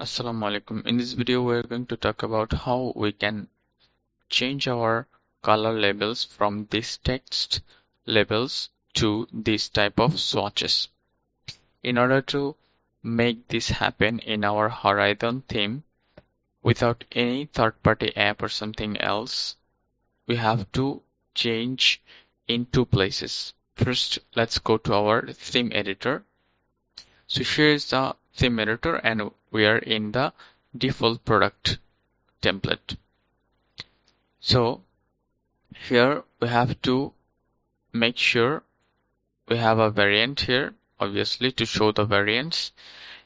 Assalamu alaikum. In this video, we're going to talk about how we can change our color labels from these text labels to this type of swatches. In order to make this happen in our Horizon theme without any third-party app or something else, we have to change in two places. First, let's go to our theme editor. So here is the theme editor and we are in the default product template. So here we have to make sure we have a variant here, obviously, to show the variants.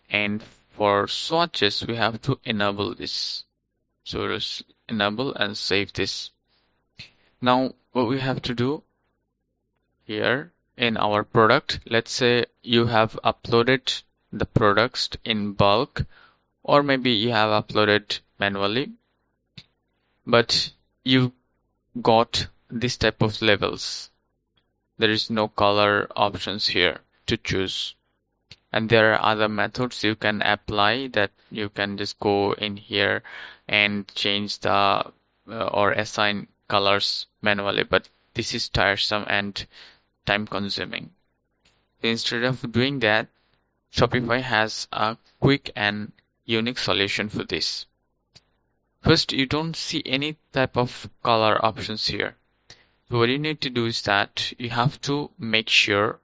And for swatches, we have to enable this. So just enable and save this. Now what we have to do here in our product, let's say you have uploaded the products in bulk, or maybe you have uploaded manually, but you got this type of labels. There is no color options here to choose. And there are other methods you can apply that you can just go in here and change the or assign colors manually, but this is tiresome and time consuming. Instead of doing that, Shopify has a quick and unique solution for this. First, you don't see any type of color options here. So what you need to do is that you have to make sure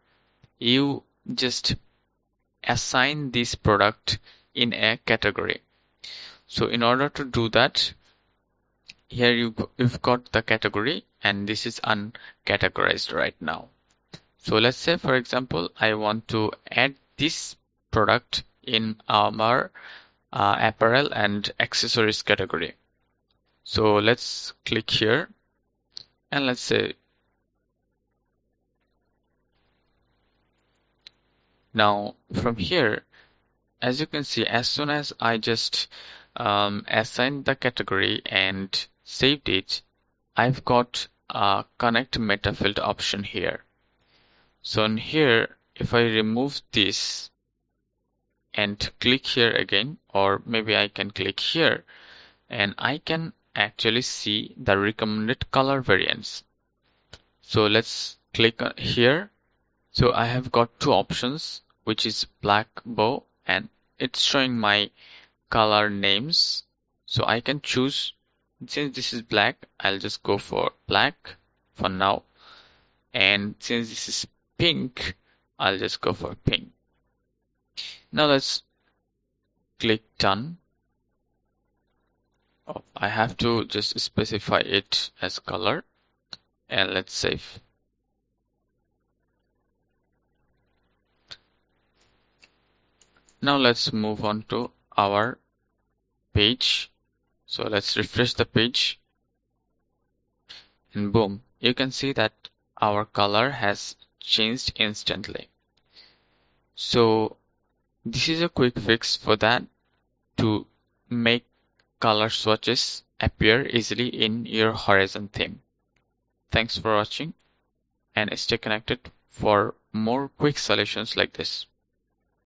you just assign this product in a category. So in order to do that, here you've got the category and this is uncategorized right now. So let's say, for example, I want to add this product in our apparel and accessories category. So let's click here and let's say now from here, as you can see, as soon as I just assigned the category and saved it, I've got a connect meta field option here. So in here, if I remove this and click here again, or maybe I can click here and I can actually see the recommended color variants. So let's click here. So I have got two options, which is black bow and it's showing my color names. So I can choose, since this is black, I'll just go for black for now. And since this is pink, I'll just go for pink. Now let's click done. Oh, I have to just specify it as color and let's save. Now let's move on to our page. So let's refresh the page and boom, you can see that our color has changed instantly. So this is a quick fix for that, to make color swatches appear easily in your Horizon theme. Thanks for watching and stay connected for more quick solutions like this.